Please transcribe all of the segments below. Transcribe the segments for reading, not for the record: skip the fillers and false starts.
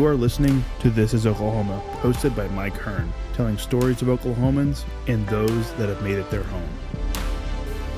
You are listening to This is Oklahoma, hosted by Mike Hearn, telling stories of Oklahomans and those that have made it their home.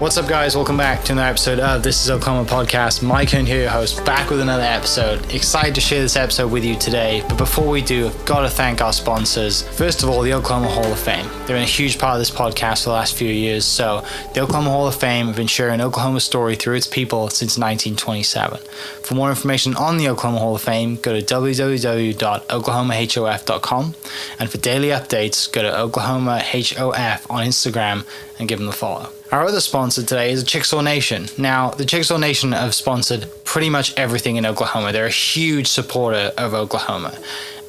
What's up, guys? Welcome back to another episode of This is Oklahoma podcast. Mike Hearn here, your host, back with another episode. Excited to share this episode with you today, but before we do, I've got to thank our sponsors. First of all, the Oklahoma Hall of Fame. They've been a huge part of this podcast for the last few years. So the Oklahoma Hall of Fame have been sharing Oklahoma's story through its people since 1927. For more information on the Oklahoma Hall of Fame, go to www.oklahomahof.com. And for daily updates, go to oklahomahof on Instagram and give them a follow. Our other sponsor today is the Chickasaw Nation. Now, the Chickasaw Nation have sponsored pretty much everything in Oklahoma. They're a huge supporter of Oklahoma,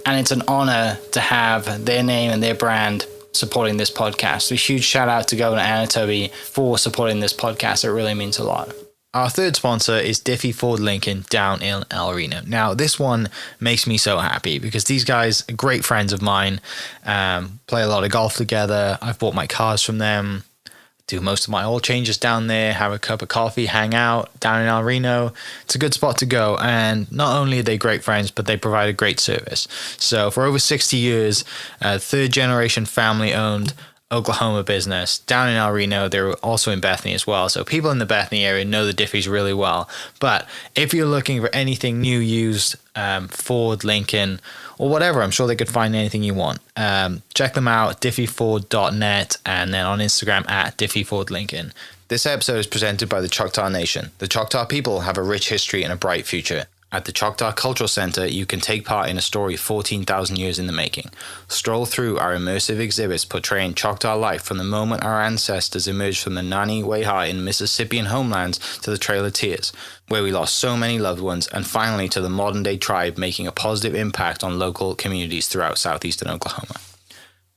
and it's an honor to have their name and their brand supporting this podcast. So a huge shout out to Governor Anatoby for supporting this podcast. It really means a lot. Our third sponsor is Diffie Ford Lincoln down in El Reno. Now, this one makes me so happy because these guys are great friends of mine, play a lot of golf together. I've bought my cars from them, do most of my oil changes down there, have a cup of coffee, hang out down in El Reno. It's a good spot to go. And not only are they great friends, but they provide a great service. So for over 60 years, third generation family owned Oklahoma business down in El Reno. They're also in Bethany as well. So people in the Bethany area know the Diffies really well. But if you're looking for anything new, used, Ford, Lincoln, or whatever, I'm sure they could find anything you want. Check them out, diffieford.net, and then on Instagram at diffiefordlincoln. This episode is presented by the Choctaw Nation. The Choctaw people have a rich history and a bright future. At the Choctaw Cultural Center, you can take part in a story 14,000 years in the making. Stroll through our immersive exhibits portraying Choctaw life from the moment our ancestors emerged from the Nani Weha in Mississippian homelands to the Trail of Tears, where we lost so many loved ones, and finally to the modern-day tribe making a positive impact on local communities throughout southeastern Oklahoma.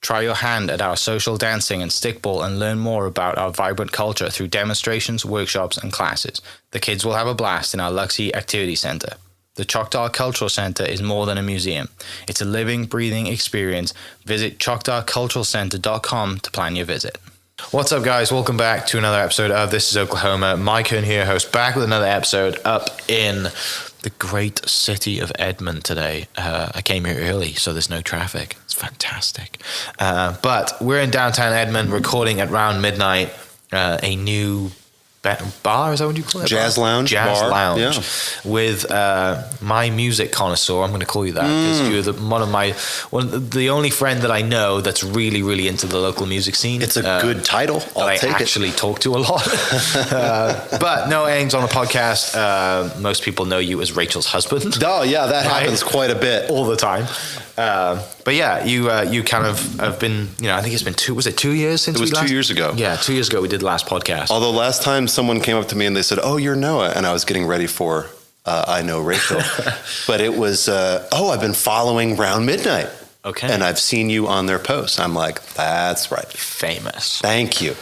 Try your hand at our social dancing and stickball and learn more about our vibrant culture through demonstrations, workshops, and classes. The kids will have a blast in our Luxie Activity Center. The Choctaw Cultural Center is more than a museum. It's a living, breathing experience. Visit choctawculturalcenter.com to plan your visit. What's up, guys? Welcome back to another episode of This is Oklahoma. Mike Hearn here, host, back with another episode up in the great city of Edmond today. I came here early, so there's no traffic. It's fantastic. But we're in downtown Edmond recording at around midnight, a new bar, is that what you call it? Jazz lounge. Jazz bar. lounge. Yeah. With my music connoisseur. I'm going to call you that because you're the only friend that I know that's really, really into the local music scene. It's a good title. I actually talk to a lot. But Noah Engh's on a podcast. Most people know you as Rachel's husband. Oh yeah, that happens quite a bit all the time. But yeah, you kind of have been, I think it's been 2 years since it was 2 years ago. Yeah, 2 years ago we did the last podcast. Although last time someone came up to me and they said, "Oh, you're Noah," and I was getting ready for I know Rachel, but it was I've been following Round Midnight. Okay. And I've seen you on their posts. I'm like, that's right. Famous. Thank you.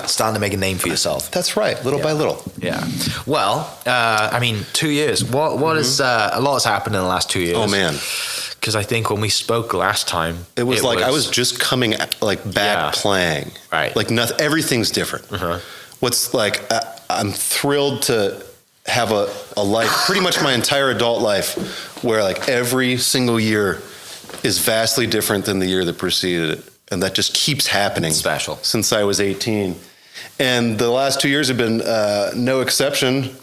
Starting to make a name for yourself. That's right. Little by little. Yeah. Well, 2 years. What is a lot has happened in the last 2 years. Oh man. Because I think when we spoke last time, I was just coming back playing. Right. Like nothing. Everything's different. Uh-huh. What's I'm thrilled to have a life, pretty much my entire adult life, where every single year is vastly different than the year that preceded it. And that just keeps happening. It's special. Since I was 18. And the last 2 years have been no exception.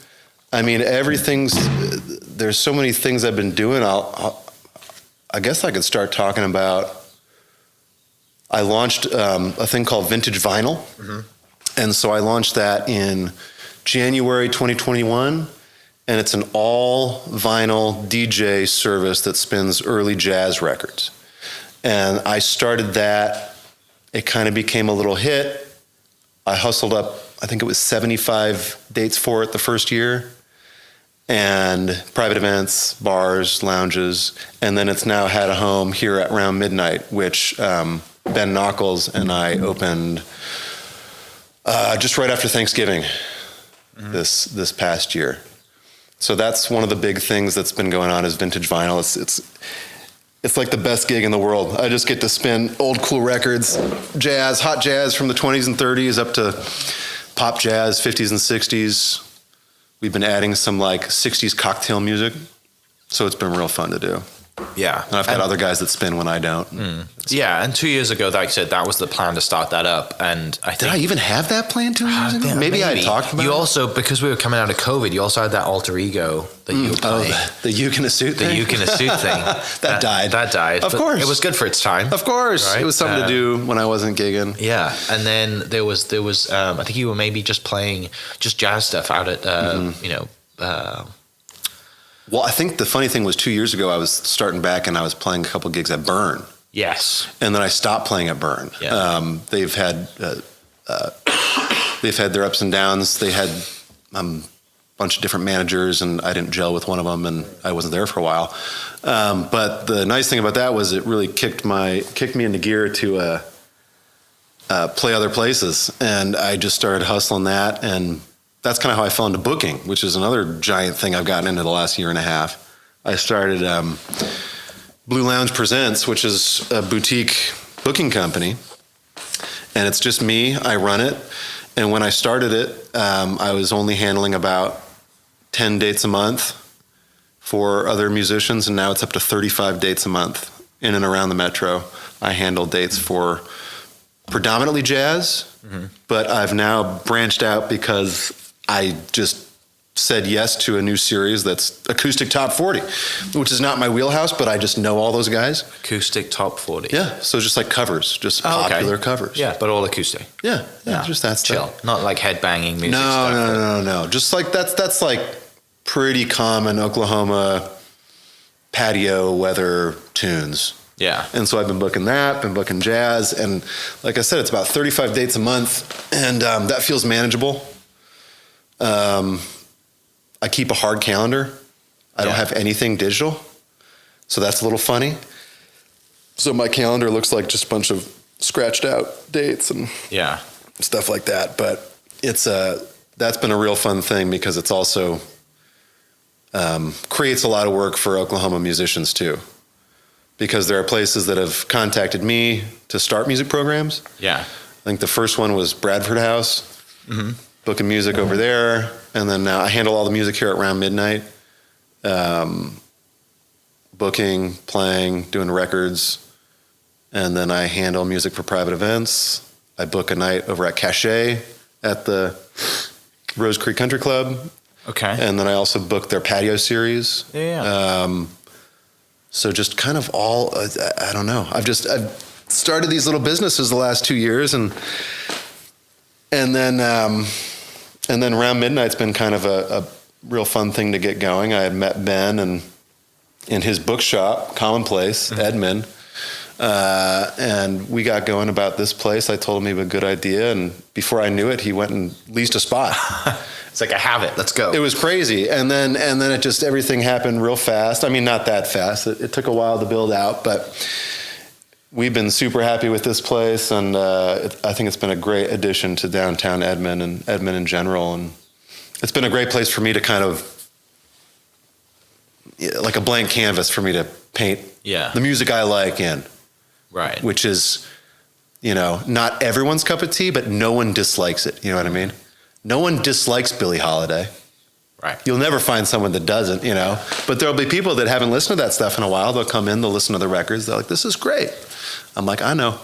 I mean, there's so many things I've been doing. I guess I could start talking about, I launched a thing called Vintage Vinyl. Mm-hmm. And so I launched that in January 2021. And it's an all vinyl DJ service that spins early jazz records. And I started that. It kind of became a little hit. I hustled up, I think it was 75 dates for it the first year. And private events, bars, lounges. And then it's now had a home here at Round Midnight, which Ben Nockels and I opened just right after Thanksgiving this past year. So that's one of the big things that's been going on is Vintage Vinyl. It's like the best gig in the world. I just get to spin old cool records, jazz, hot jazz from the 20s and 30s up to pop jazz, 50s and 60s. We've been adding some 60s cocktail music. So it's been real fun to do. Yeah. And I've got other guys that spin when I don't. Yeah, and 2 years ago, like I said, that was the plan to start that up. And I think... Did I even have that plan 2 years ago? Yeah, maybe I talked about you it. also, because we were coming out of COVID, you also had that alter ego that you were playing. The uke in a suit thing? The uke in a suit thing. That died. That died. Of but course. It was good for its time. Of course. Right? It was something to do when I wasn't gigging. Yeah, and then there was I think you were maybe just playing just jazz stuff out at Well, I think the funny thing was 2 years ago I was starting back and I was playing a couple gigs at Burn. yes, And then I stopped playing at Burn. Yeah. They've had their ups and downs. They had a bunch of different managers, and I didn't gel with one of them, and I wasn't there for a while. But the nice thing about that was it really kicked me into gear to play other places, and I just started hustling that, and that's kind of how I fell into booking, which is another giant thing I've gotten into the last year and a half. I started Blue Lounge Presents, which is a boutique booking company, and it's just me. I run it, and when I started it, I was only handling about 10 dates a month for other musicians, and now it's up to 35 dates a month in and around the metro. I handle dates for predominantly jazz, but I've now branched out because I just said yes to a new series that's acoustic top 40, which is not my wheelhouse, but I just know all those guys. acoustic top 40. Yeah, so just like covers, just Oh, okay. popular covers. Yeah, but all acoustic. Yeah, just that Chill, stuff. not like headbanging music. No, stuff. no. Just like that's like pretty common Oklahoma patio weather tunes. Yeah, And so I've been booking that, been booking jazz, and like I said, it's about 35 dates a month, and that feels manageable. I keep a hard calendar. I don't have anything digital, so that's a little funny. So my calendar looks like just a bunch of scratched out dates and yeah, stuff like that. But it's that's been a real fun thing because it's also creates a lot of work for Oklahoma musicians too. Because there are places that have contacted me to start music programs. yeah. I think the first one was Bradford House, booking music over there. And then now I handle all the music here at around midnight. Booking, playing, doing records. And then I handle music for private events. I book a night over at Cache at the Rose Creek Country Club. Okay. And then I also book their patio series. Yeah. So just kind of all, I don't know. I've started these little businesses the last 2 years, and then around midnight's been kind of a real fun thing to get going. I had met Ben and in his bookshop, Commonplace, Edmond, and we got going about this place. I told him he had a good idea, and before I knew it, he went and leased a spot. It's like, I have it. Let's go. It was crazy. And then it just, everything happened real fast. I mean, not that fast. It took a while to build out, but we've been super happy with this place. And I think it's been a great addition to downtown Edmond and Edmond in general. And it's been a great place for me to kind of, like a blank canvas for me to paint the music I like in. Right. Which is, not everyone's cup of tea, but no one dislikes it. You know what I mean? No one dislikes Billie Holiday. Right. You'll never find someone that doesn't, But there'll be people that haven't listened to that stuff in a while. They'll come in, they'll listen to the records. They're like, this is great. I'm like, I know.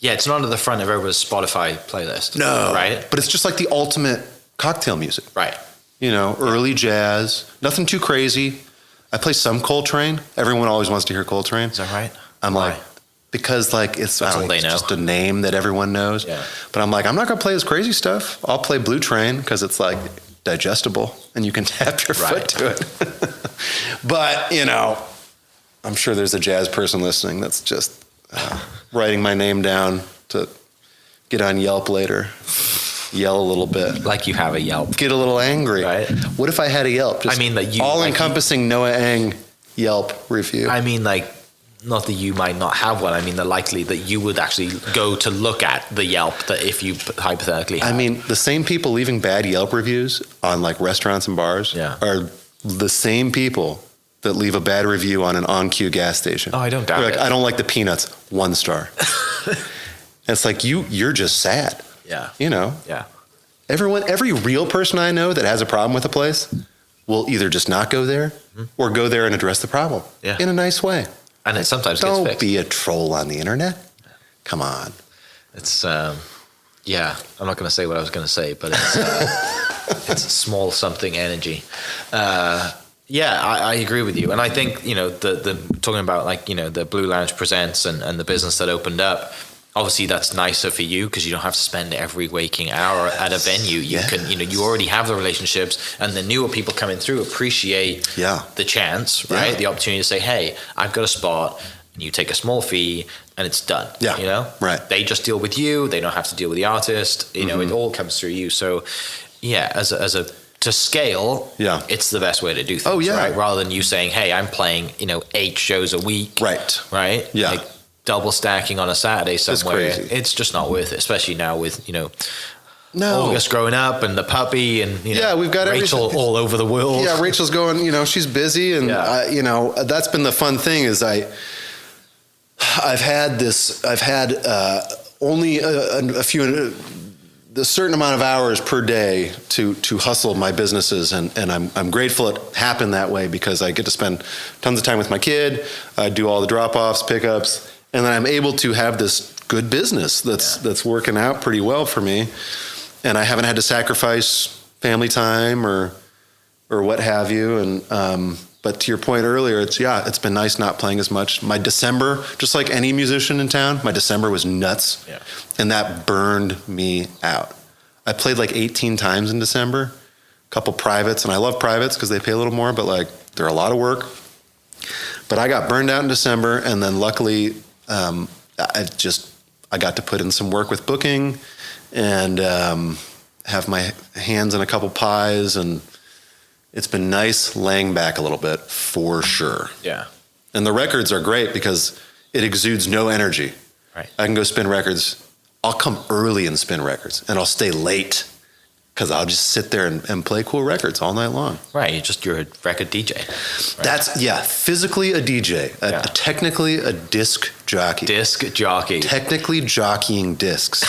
Yeah, it's not at the front of everyone's Spotify playlist. No. Right? But it's just like the ultimate cocktail music. Right. Early jazz, nothing too crazy. I play some Coltrane. Everyone always wants to hear Coltrane. Is that right? I'm Why? like, because it's all they it's know. just a name that everyone knows. Yeah. But I'm like, I'm not going to play this crazy stuff. I'll play Blue Train because it's like digestible and you can tap your foot to it. But, I'm sure there's a jazz person listening that's just writing my name down to get on Yelp later, yell a little bit. Like you have a Yelp. Get a little angry. Right. What if I had a Yelp? Just all-encompassing Noah Engh Yelp review. I mean, like, not that you might not have one. I mean, the likely that you would actually go to look at the Yelp that if you hypothetically had. I mean, the same people leaving bad Yelp reviews on like restaurants and bars are the same people that leave a bad review on an on-cue gas station. Oh, I don't doubt They're it. like, I don't like the peanuts, 1 star. It's like, you're just sad. Yeah. Yeah. Yeah. Every real person I know that has a problem with a place, will either just not go there or go there and address the problem in a nice way. And it sometimes gets Don't fixed. be a troll on the internet. Come on. It's yeah. I'm not going to say what I was going to say, but it's it's small something energy. Yeah, I agree with you, and I think the talking about like the Blue Lounge Presents and the business that opened up. Obviously, that's nicer for you because you don't have to spend every waking hour at a venue. You can, you already have the relationships, and the newer people coming through appreciate the chance, right? The opportunity to say, "Hey, I've got a spot," and you take a small fee, and it's done. Right. They just deal with you. They don't have to deal with the artist. It all comes through you. So, as a to scale, it's the best way to do things. Right? Rather than you saying, "Hey, I'm playing, 8 shows a week," right? Yeah. Like, double stacking on a Saturday somewhere, it's just not worth it, especially now with August growing up and the puppy and we've got Rachel everything all over the world. Rachel's going, she's busy, and that's been the fun thing is I've had only a certain amount of hours per day to hustle my businesses, and I'm grateful it happened that way because I get to spend tons of time with my kid. I do all the drop-offs, pickups, and then I'm able to have this good business that's working out pretty well for me, and I haven't had to sacrifice family time or what have you. And but to your point earlier, it's been nice not playing as much. My December, just like any musician in town, my December was nuts, and that burned me out. I played like 18 times in December, a couple privates, and I love privates because they pay a little more, but like they're a lot of work. But I got burned out in December, and then luckily I got to put in some work with booking and have my hands in a couple pies, and it's been nice laying back a little bit for sure. Yeah. And the records are great because it exudes no energy. Right. I can go spin records. I'll come early and spin records, and I'll stay late because I'll just sit there and play cool records all night long. Right. You're a record DJ. Right? That's, physically a DJ, technically a disc jockey. Disc jockey. Technically jockeying discs.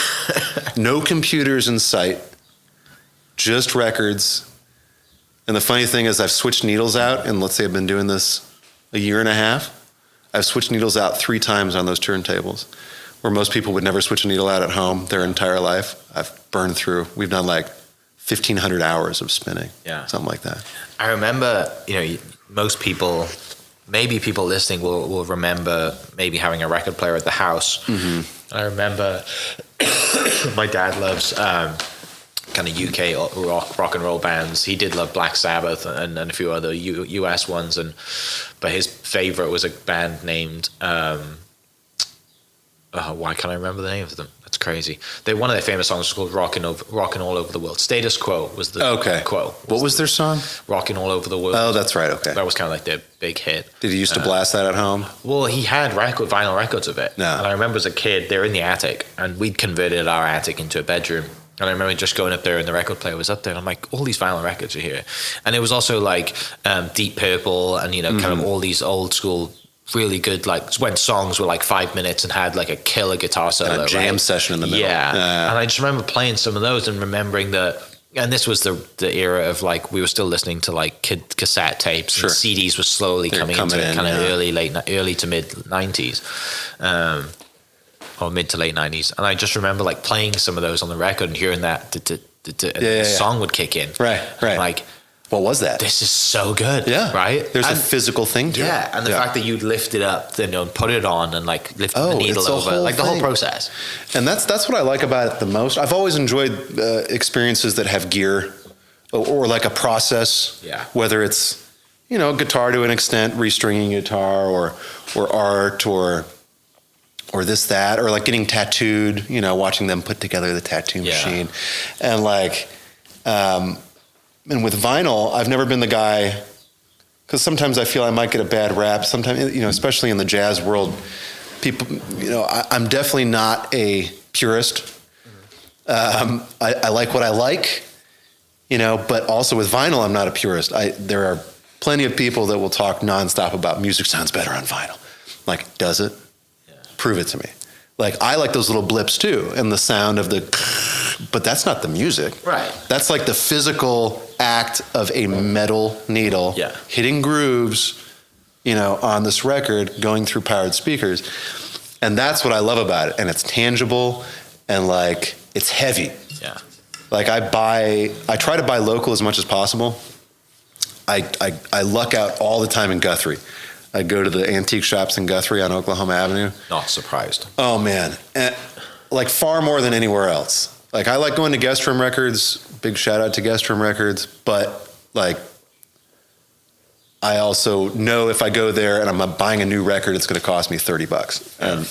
No computers in sight, just records. And the funny thing is I've switched needles out, and let's say I've been doing this a year and a half. I've switched needles out 3 times on those turntables, where most people would never switch a needle out at home their entire life. I've burned through. We've done like 1,500 hours of spinning, something like that. I remember, most people, maybe people listening will remember maybe having a record player at the house. Mm-hmm. I remember my dad loves kind of UK rock and roll bands. He did love Black Sabbath and a few other US ones, but his favorite was a band named why can't I remember the name of them? That's crazy. One of their famous songs was called "Rockin' All Over the World." Status Quo was the quo. What was their song? "Rockin' All Over the World." Oh, that's right. Okay, that was kind of like their big hit. Did he used to blast that at home? Well, he had vinyl records of it. No. And I remember as a kid, they were in the attic, and we'd converted our attic into a bedroom. And I remember just going up there, and the record player was up there, and I'm like, all these vinyl records are here. And it was also like Deep Purple, and kind of all these old school, really good, like when songs were like 5 minutes and had like a killer guitar solo, and a jam session in the middle. Yeah. And I just remember playing some of those and remembering that. And this was the era of like we were still listening to like cassette tapes. Sure. And CDs were slowly coming into kind of early to mid 90s. Or mid to late 90s. And I just remember like playing some of those on the record and hearing that the song would kick in. Right. I'm like, what was that? This is so good. Yeah. Right? There's a physical thing to it. Yeah. And the fact that you'd lift it up, and put it on and like lift the needle over, like the whole process. And that's what I like about it the most. I've always enjoyed experiences that have gear or like a process. Yeah. Whether it's, guitar to an extent, restringing guitar or art or this, that, or like getting tattooed, watching them put together the tattoo machine. And like, and with vinyl, I've never been the guy, because sometimes I feel I might get a bad rap. Sometimes, especially in the jazz world, people, I'm definitely not a purist. I like what I like, but also with vinyl, I'm not a purist. There are plenty of people that will talk nonstop about music sounds better on vinyl. Like, does it? Prove it to me. Like, I like those little blips too, and the sound of the but that's not the music. Right. That's like the physical act of a metal needle hitting grooves, on this record going through powered speakers. And that's what I love about it. And it's tangible and like it's heavy. Yeah. Like I try to buy local as much as possible. I luck out all the time in Guthrie. I go to the antique shops in Guthrie on Oklahoma Avenue. Not surprised. Oh man. And like far more than anywhere else. Like I like going to Guest Room Records, big shout out to Guest Room Records, but like I also know if I go there and I'm buying a new record, it's going to cost me $30. And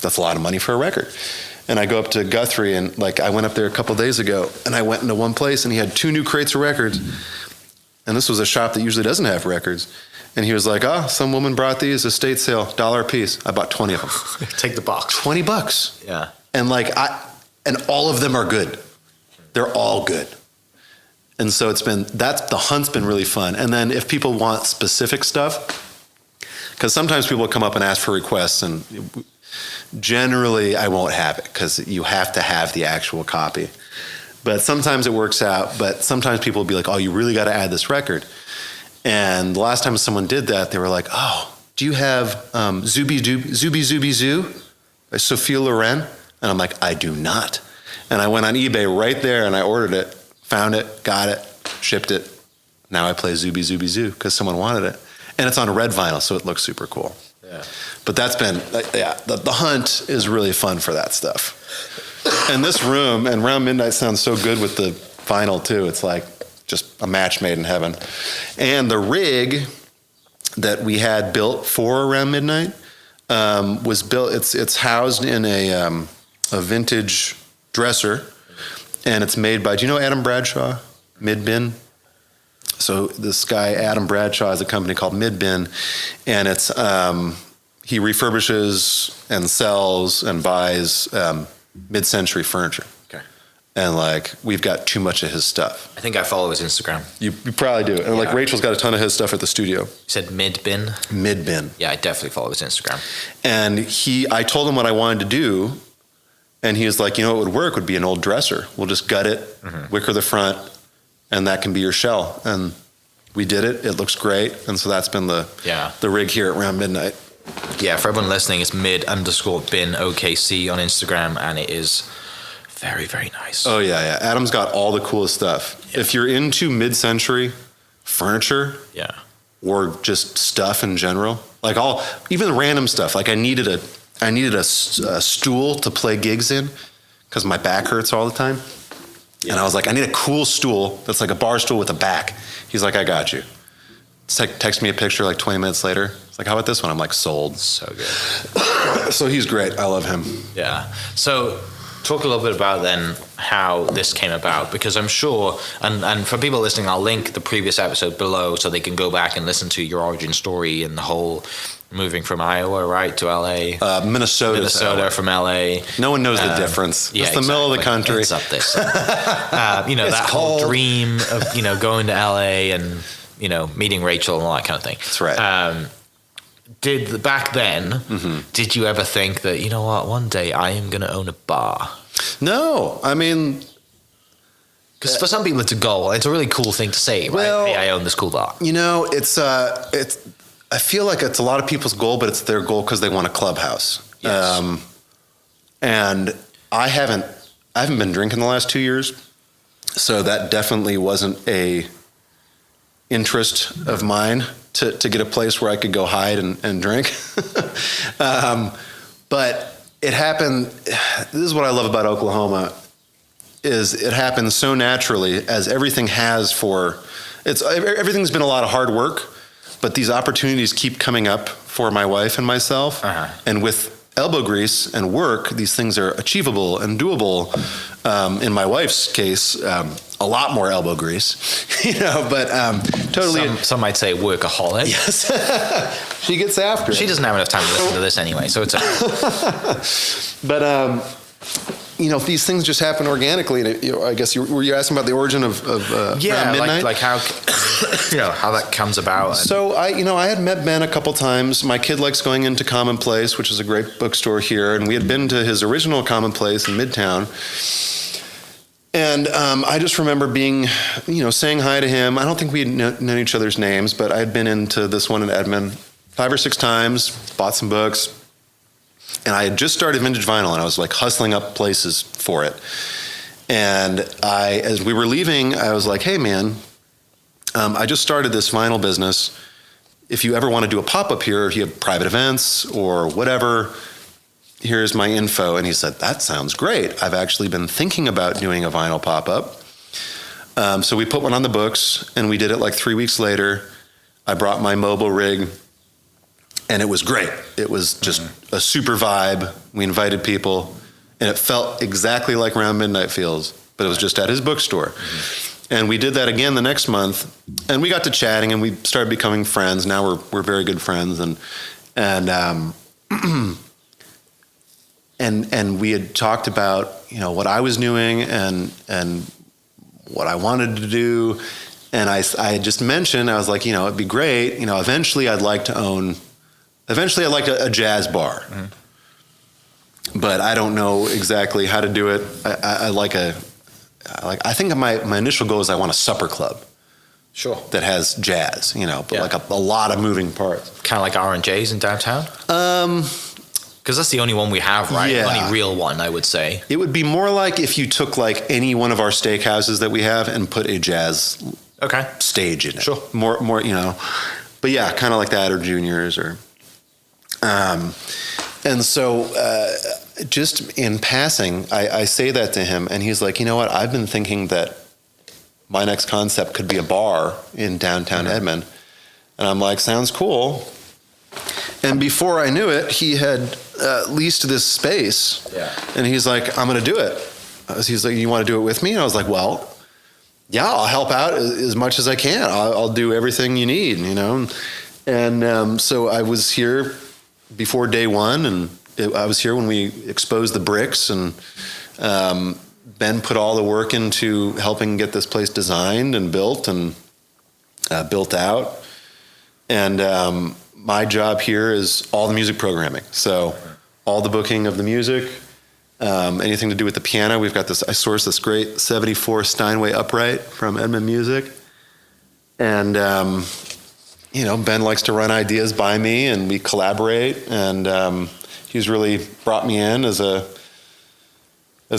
that's a lot of money for a record. And I go up to Guthrie and like I went up there a couple days ago and I went into one place and he had 2 new crates of records. And this was a shop that usually doesn't have records. And he was like, some woman brought these, estate sale, $1 a piece. I bought 20 of them. Take the box. $20. Yeah. And and all of them are good. They're all good. And so the hunt's been really fun. And then if people want specific stuff, because sometimes people come up and ask for requests and generally I won't have it because you have to have the actual copy. But sometimes it works out, but sometimes people will be like, you really got to add this record. And the last time someone did that, they were like, do you have Zooby Zooby Zoo by Sophia Loren? And I'm like, I do not. And I went on eBay right there and I ordered it, found it, got it, shipped it. Now I play Zooby Zooby Zoo because someone wanted it. And it's on red vinyl, so it looks super cool. Yeah. But that's been, the hunt is really fun for that stuff. And this room, and Around Midnight sounds so good with the vinyl too. It's like just a match made in heaven. And the rig that we had built for Around Midnight was built, it's housed in a vintage dresser, and it's made by, do you know Adam Bradshaw, Midbin? So this guy, Adam Bradshaw, has a company called Midbin, and it's, he refurbishes and sells and buys mid-century furniture. Okay. And like, we've got too much of his stuff. I think I follow his Instagram. You probably do. And like Rachel's got a ton of his stuff at the studio. You said Midbin? Midbin. Yeah, I definitely follow his Instagram. And I told him what I wanted to do. And he was like, what would work would be an old dresser. We'll just gut it, wicker the front, and that can be your shell. And we did it. It looks great. And so that's been the rig here at Around Midnight. Yeah, for everyone listening, it's mid_bin OKC on Instagram, and it is very, very nice. Oh, yeah. Adam's got all the coolest stuff. Yeah. If you're into mid-century furniture or just stuff in general, like even random stuff, like I needed a stool to play gigs in because my back hurts all the time. Yeah. And I was like, I need a cool stool that's like a bar stool with a back. He's like, I got you. Text me a picture like 20 minutes later. It's like, how about this one? I'm like, sold. So good. So he's great. I love him. Yeah. So talk a little bit about then how this came about, because I'm sure, and for people listening, I'll link the previous episode below so they can go back and listen to your origin story and the whole moving from Iowa, right, to LA. Minnesota from LA. No one knows the difference. It's the middle of the country. It's up this. That whole dream of, going to LA and, meeting Rachel and all that kind of thing. That's right. Back then, did you ever think that, one day I am going to own a bar? No, I mean, because for some people it's a goal. It's a really cool thing to say, right? Well, hey, I own this cool bar. It's I feel like it's a lot of people's goal, but it's their goal because they want a clubhouse. Yes. And I haven't been drinking the last 2 years, so that definitely wasn't a interest of mine to get a place where I could go hide and drink. But it happened. This is what I love about Oklahoma, is it happens so naturally, as everything has everything's been a lot of hard work, but these opportunities keep coming up for my wife and myself. And with elbow grease and work, these things are achievable and doable. In my wife's case, a lot more elbow grease, but totally. Some might say workaholic. Yes. She gets after it. She doesn't have enough time to listen to this anyway, so it's But, these things just happen organically. And I guess were you asking about the origin of Around Midnight? like how how that comes about. So I had met Ben a couple times. My kid likes going into Commonplace, which is a great bookstore here, and we had been to his original Commonplace in Midtown. And I just remember being, saying hi to him. I don't think we had known each other's names, but I had been into this one in Edmond 5 or 6 times, bought some books. And I had just started Vintage Vinyl, and I was like hustling up places for it. And as we were leaving, I was like, hey, man, I just started this vinyl business. If you ever want to do a pop-up here, if you have private events or whatever, here's my info. And he said, that sounds great. I've actually been thinking about doing a vinyl pop-up. So we put one on the books, and we did it like 3 weeks later. I brought my mobile rig, and it was great. It was just a super vibe. We invited people, and it felt exactly like Around Midnight feels, but it was just at his bookstore. And we did that again the next month, and we got to chatting, and we started becoming friends. Now we're very good friends, and we had talked about what I was doing and what I wanted to do, and I had just mentioned, I was like, it'd be great, eventually I'd like a jazz bar, but I don't know exactly how to do it. I think my initial goal is I want a supper club. Sure. That has jazz, but like a lot of moving parts. Kind of like R&J's in downtown? Because that's the only one we have, right? Yeah. Only real one, I would say. It would be more like if you took like any one of our steakhouses that we have and put a jazz stage in it. Sure. More, but yeah, kind of like that, or Juniors, or, and so just in passing, I say that to him, and he's like, you know what? I've been thinking that my next concept could be a bar in downtown Edmond. And I'm like, sounds cool. And before I knew it, he had leased this space. Yeah. And he's like, I'm going to do it. He's like, you want to do it with me? And I was like, well, yeah, I'll help out as much as I can. I'll do everything you need, And so I was here before day one, and I was here when we exposed the bricks, and Ben put all the work into helping get this place designed and built and built out. And my job here is all the music programming. So all the booking of the music, anything to do with the piano. We've got I sourced this great 74 Steinway upright from Edmond Music. And, Ben likes to run ideas by me, and we collaborate. And he's really brought me in as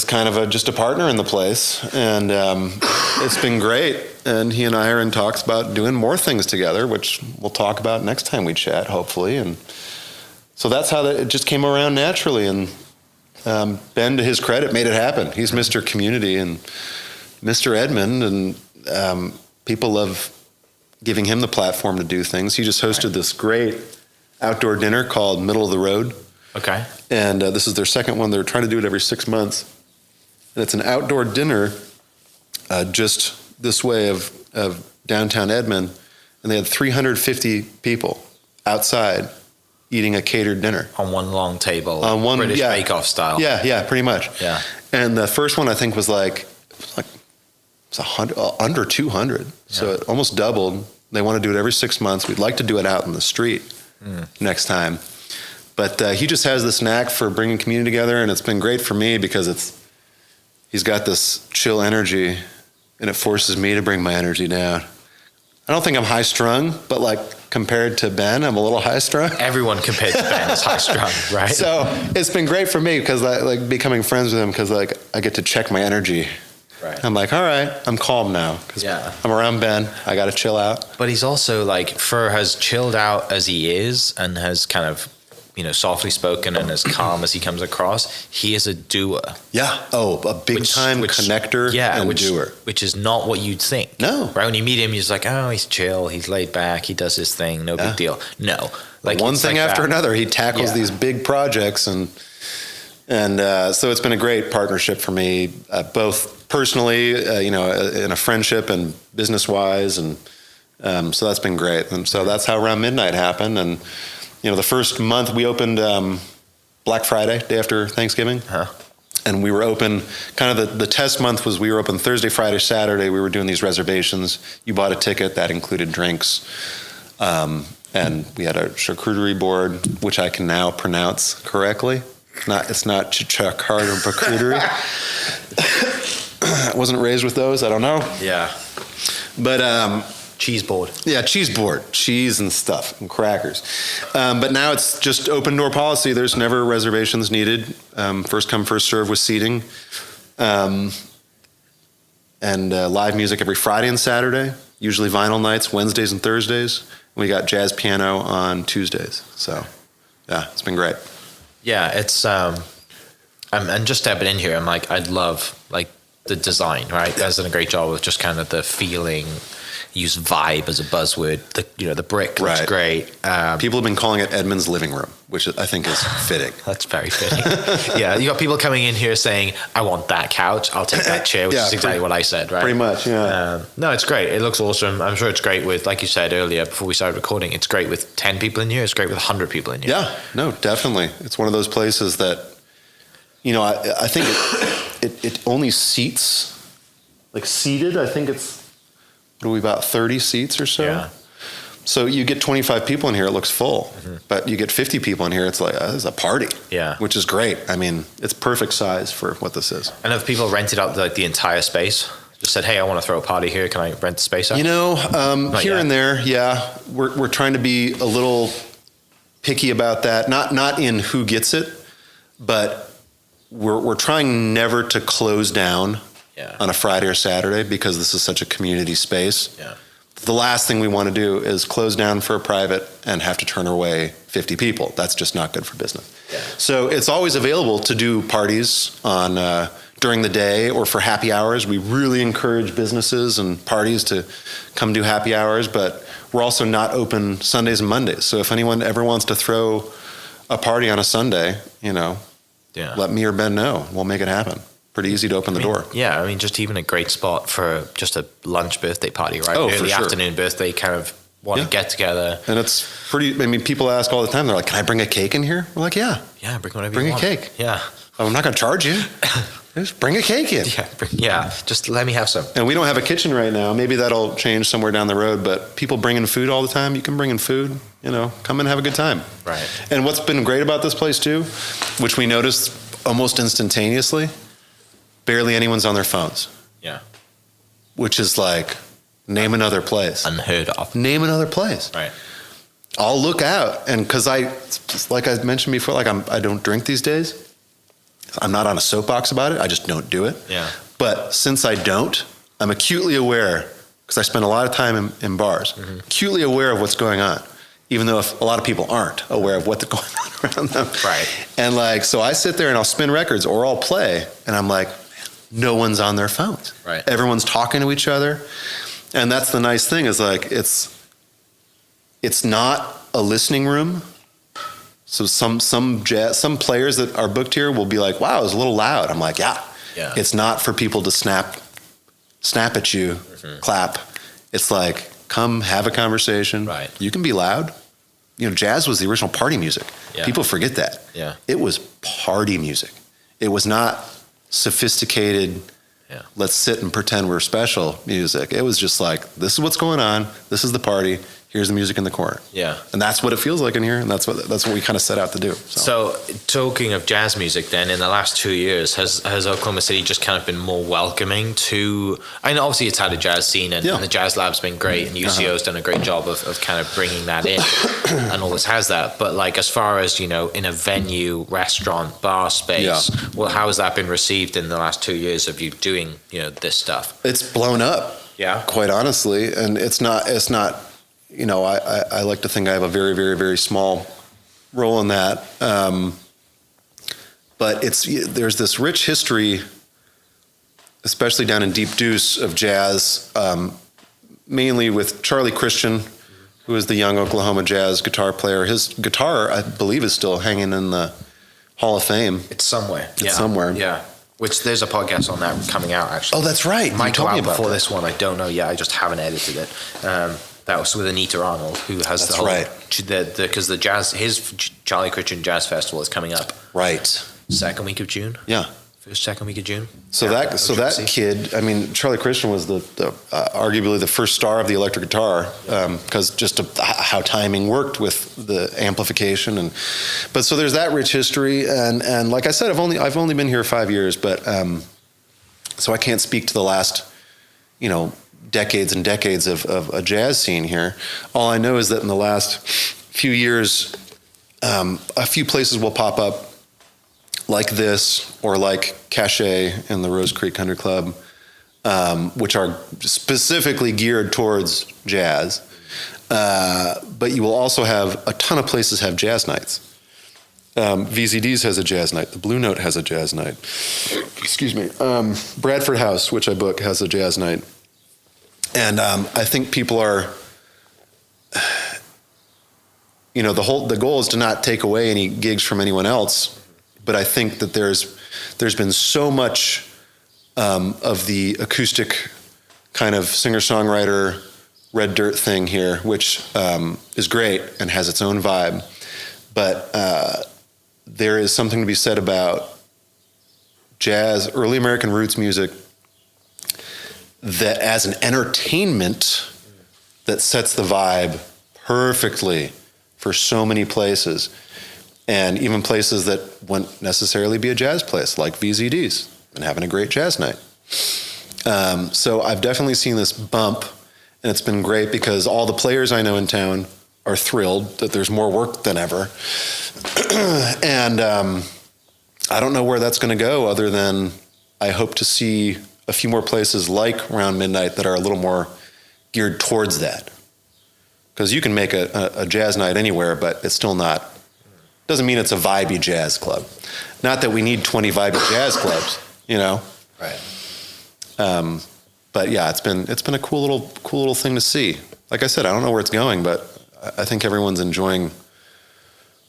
kind of just a partner in the place. And it's been great. And he and I are in talks about doing more things together, which we'll talk about next time we chat, hopefully. And so that's how it just came around naturally. And Ben, to his credit, made it happen. He's Mr. Community and Mr. Edmond, and people love giving him the platform to do things. He just hosted this great outdoor dinner called Middle of the Road. Okay. And this is their second one. They're trying to do it every 6 months. And it's an outdoor dinner just this way of downtown Edmond. And they had 350 people outside eating a catered dinner. On one long table, on one British Bake-Off style. Yeah, pretty much. Yeah. And the first one I think was it's 100, under 200. So it almost doubled. They want to do it every 6 months. We'd like to do it out in the street next time. But he just has this knack for bringing community together, and it's been great for me because he's got this chill energy, and it forces me to bring my energy down. I don't think I'm high strung, but compared to Ben, I'm a little high strung. Everyone compared to Ben is high strung, right? So it's been great for me because becoming friends with him, because I get to check my energy. Right. I'm like, all right, I'm calm now because I'm around Ben. I got to chill out. But he's also for as chilled out as he is, and has kind of, softly spoken and as calm as he comes across, he is a doer. Yeah. Oh, a big time connector and doer. Which is not what you'd think. No. Right? When you meet him, you're just like, oh, he's chill, he's laid back, he does his thing, no big deal. No. One thing after another, he tackles these big projects, and so it's been a great partnership for me, both personally, in a friendship and business-wise, and so that's been great. And so that's how Around Midnight happened. And the first month we opened Black Friday, day after Thanksgiving, and we were open. Kind of the test month was we were open Thursday, Friday, Saturday. We were doing these reservations. You bought a ticket that included drinks, and we had a charcuterie board, which I can now pronounce correctly. It's not charcuterie. wasn't raised with those. I don't know. Yeah. But Cheese board. yeah, cheese board, cheese and stuff, and crackers. But now it's just open door policy. There's never reservations needed. First come, first serve with seating. And live music every Friday and Saturday. Usually vinyl nights, Wednesdays and Thursdays. We got jazz piano on Tuesdays. So, yeah, it's been great. Yeah, it's and just stepping in here, I'm like, I'd love like the design, right? That's done a great job with just kind of the feeling. Use vibe as a buzzword. The brick looks Right. great. People have been calling it Edmond's living room, which I think is fitting. That's very fitting. Yeah, you got people coming in here saying, "I want that couch. I'll take that chair," which Yeah, is exactly what I said, right? Pretty much, yeah. No, it's great. It looks awesome. I'm sure it's great with, like you said earlier before we started recording, it's great with 10 people in here. It's great with 100 people in here. Yeah, no, definitely. It's one of those places that, I think it only seats, like seated, I think it's, what are we, about 30 seats or so? Yeah. So you get 25 people in here, it looks full. But you get 50 people in here, it's like, this is a party. Yeah. Which is great. I mean, it's perfect size for what this is. And have people rented out like the entire space? Just said, "Hey, I want to throw a party here. Can I rent the space out?" Here yet. and there, yeah. We're trying to be a little picky about that. Not in who gets it, but we're trying never to close down on a Friday or Saturday because this is such a community space. Yeah. The last thing we want to do is close down for a private and have to turn away 50 people. That's just not good for business. Yeah. So it's always available to do parties on during the day or for happy hours. We really encourage businesses and parties to come do happy hours, but we're also not open Sundays and Mondays. So if anyone ever wants to throw a party on a Sunday, let me or Ben know. We'll make it happen. Pretty easy to open the door. Yeah, I mean, just even a great spot for just a lunch birthday party, right? Oh, Early for sure. afternoon birthday, kind of want to get together. And it's pretty, people ask all the time, they're like, "Can I bring a cake in here?" We're like, yeah. Yeah, bring whatever Bring you a want. cake. Yeah. Oh, I'm not going to charge you. Just bring a cake in. Yeah, just let me have some. And we don't have a kitchen right now. Maybe that'll change somewhere down the road, but people bring in food all the time. You can bring in food, come and have a good time. Right. And what's been great about this place too, which we noticed almost instantaneously, barely anyone's on their phones. Yeah. Which is like, name another place. Unheard of. Name another place. Right. I'll look out, and because like I mentioned before, I don't drink these days. I'm not on a soapbox about it. I just don't do it. Yeah. But since I don't, I'm acutely aware, because I spend a lot of time in bars, acutely aware of what's going on, even though a lot of people aren't aware of what's going on around them. Right. And so I sit there and I'll spin records or I'll play, and I'm like, no one's on their phones. Right. Everyone's talking to each other. And that's the nice thing is it's not a listening room. So some players that are booked here will be like, "Wow, it was a little loud." I'm like, yeah. It's not for people to snap at you, clap. It's like, come have a conversation. Right. You can be loud. Jazz was the original party music. Yeah. People forget that. Yeah. It was party music. It was not sophisticated, let's sit and pretend we're special music. It was just like, this is what's going on. This is the party. Here's the music in the corner. Yeah. And that's what it feels like in here. And that's what we kind of set out to do. So talking of jazz music then, in the last 2 years, has Oklahoma City just kind of been more welcoming to, I know obviously it's had a jazz scene and the Jazz Lab's been great and UCO's done a great job of kind of bringing that in and all this has that. But as far as, in a venue, restaurant, bar space, well, how has that been received in the last 2 years of you doing, this stuff? It's blown up. Yeah. Quite honestly. And it's not, I like to think I have a very, very, very small role in that. But there's this rich history, especially down in Deep Deuce, of jazz, mainly with Charlie Christian, who is the young Oklahoma jazz guitar player. His guitar, I believe, is still hanging in the Hall of Fame. It's somewhere. It's somewhere. Yeah. Which there's a podcast on that coming out, actually. Oh, that's right. Might go out before that. this one. I don't know. Yeah, I just haven't edited it. That was with Anita Arnold, who has the whole, because the jazz, his Charlie Christian Jazz Festival is coming up. Right. Second week of June. Yeah. Second week of June. So that kid, I mean, Charlie Christian was the arguably the first star of the electric guitar, because just how timing worked with the amplification, but so there's that rich history, and like I said, I've only been here 5 years, but So I can't speak to the last, decades and decades of a jazz scene here. All I know is that in the last few years, a few places will pop up like this, or like Cache and the Rose Creek Country Club, which are specifically geared towards jazz. But you will also have a ton of places have jazz nights. VZD's has a jazz night. The Blue Note has a jazz night. Excuse me. Bradford House, which I book, has a jazz night. And I think people are, the goal is to not take away any gigs from anyone else. But I think that there's been so much of the acoustic kind of singer-songwriter red dirt thing here, which is great and has its own vibe. But there is something to be said about jazz, early American roots music, that as an entertainment that sets the vibe perfectly for so many places, and even places that wouldn't necessarily be a jazz place, like VZD's, and having a great jazz night. So I've definitely seen this bump, and it's been great because all the players I know in town are thrilled that there's more work than ever. And I don't know where that's going to go, other than I hope to see a few more places like Round Midnight that are a little more geared towards that. Because you can make a jazz night anywhere, but it's still not, doesn't mean it's a vibey jazz club. Not that we need 20 vibey jazz clubs, Right. But yeah, it's been a cool little thing to see. Like I said, I don't know where it's going, but I think everyone's enjoying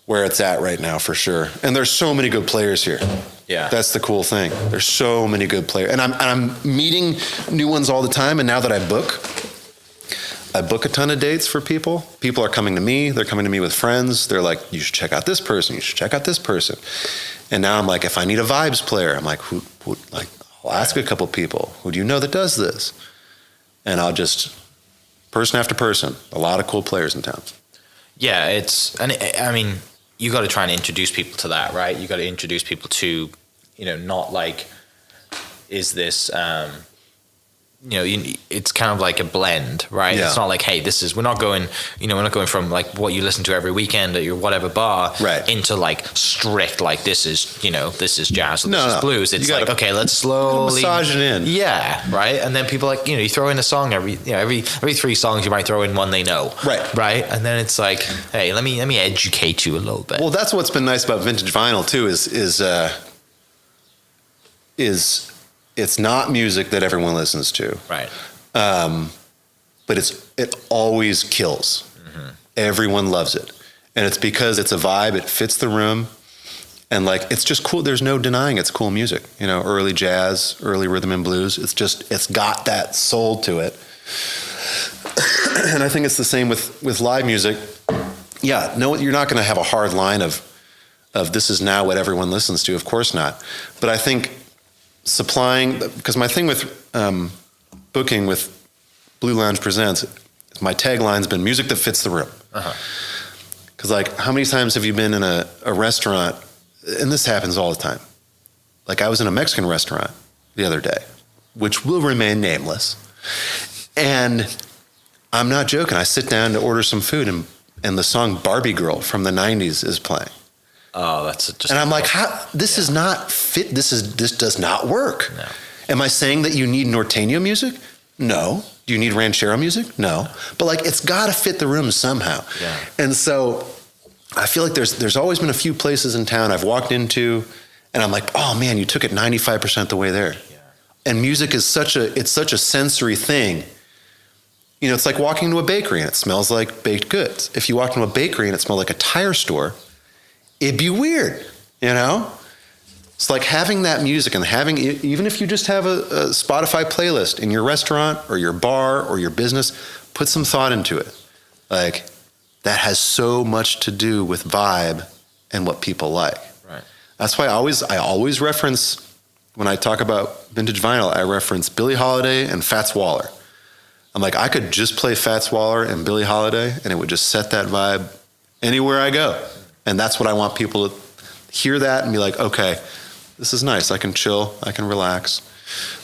where it's at right now for sure. And there's so many good players here. Yeah, that's the cool thing. There's so many good players, and I'm meeting new ones all the time. And now that I book a ton of dates for people. People are coming to me. They're coming to me with friends. They're like, you should check out this person. You should check out this person. And now I'm like, if I need a vibes player, I'm like, who I'll ask a couple people. Who do you know that does this? And I'll just, person after person, a lot of cool players in town. Yeah, I mean, you got to try and introduce people to that, right? You got to introduce people to, not like, is this, it's kind of like a blend, right? Yeah. It's not like, hey, we're not going from like what you listen to every weekend at your whatever bar, right, into like strict, like this is jazz, or this is blues. It's like, okay, let's slowly massage it in. Yeah, right. And then people like, you throw in a song every 3 songs, you might throw in one they know. Right. And then it's like, hey, let me educate you a little bit. Well, that's what's been nice about vintage vinyl too, is it's not music that everyone listens to. Right. But it always kills. Mm-hmm. Everyone loves it. And it's because it's a vibe, it fits the room, and like it's just cool. There's no denying it's cool music. Early jazz, early rhythm and blues. It's got that soul to it. And I think it's the same with live music. Yeah, no, you're not going to have a hard line of this is now what everyone listens to. Of course not. But I think supplying, because my thing with booking with Blue Lounge Presents, my tagline's been music that fits the room. Because like, how many times have you been in a restaurant, and this happens all the time. Like I was in a Mexican restaurant the other day, which will remain nameless. And I'm not joking. I sit down to order some food and the song Barbie Girl from the 90s is playing. Oh, that's just. And I'm like, this is not fit. This does not work. No. Am I saying that you need norteño music? No. Do you need ranchero music? No. But like, it's got to fit the room somehow. Yeah. And so I feel like there's always been a few places in town I've walked into, and I'm like, oh man, you took it 95% the way there. Yeah. And music is such a sensory thing. It's like walking into a bakery and it smells like baked goods. If you walk into a bakery and it smelled like a tire store, it'd be weird, It's like having that music and even if you just have a Spotify playlist in your restaurant or your bar or your business, put some thought into it. Like, that has so much to do with vibe and what people like. Right. That's why I always reference, when I talk about vintage vinyl, I reference Billie Holiday and Fats Waller. I'm like, I could just play Fats Waller and Billie Holiday and it would just set that vibe anywhere I go. And that's what I want people to hear, that and be like, okay, this is nice. I can chill. I can relax.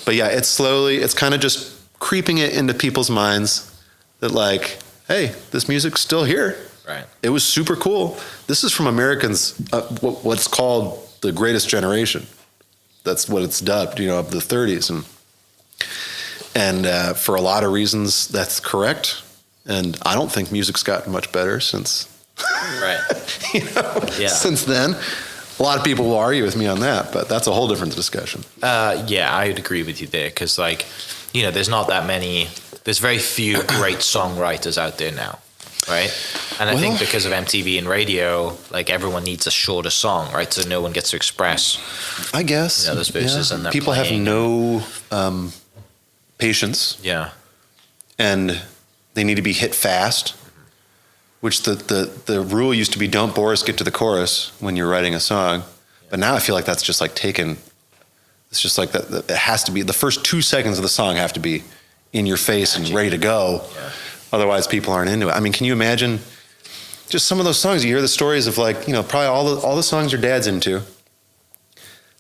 But yeah, it's kind of just creeping it into people's minds that like, hey, this music's still here. Right. It was super cool. This is from Americans, what's called the greatest generation. That's what it's dubbed, of the 30s. And for a lot of reasons, that's correct. And I don't think music's gotten much better since, Right. since then. A lot of people will argue with me on that, but that's a whole different discussion. Yeah, I would agree with you there because, there's not that many. There's very few great songwriters out there now, right? And I think because of MTV and radio, everyone needs a shorter song, right? So no one gets to express. I guess those verses and people have no patience. Yeah. And they need to be hit fast. Which the rule used to be don't bore us, get to the chorus when you're writing a song. But now I feel like that's just taken. It's just like that. It has to be the first 2 seconds of the song have to be in your face and ready to go. Yeah. Otherwise, people aren't into it. I mean, can you imagine just some of those songs? You hear the stories of probably all the songs your dad's into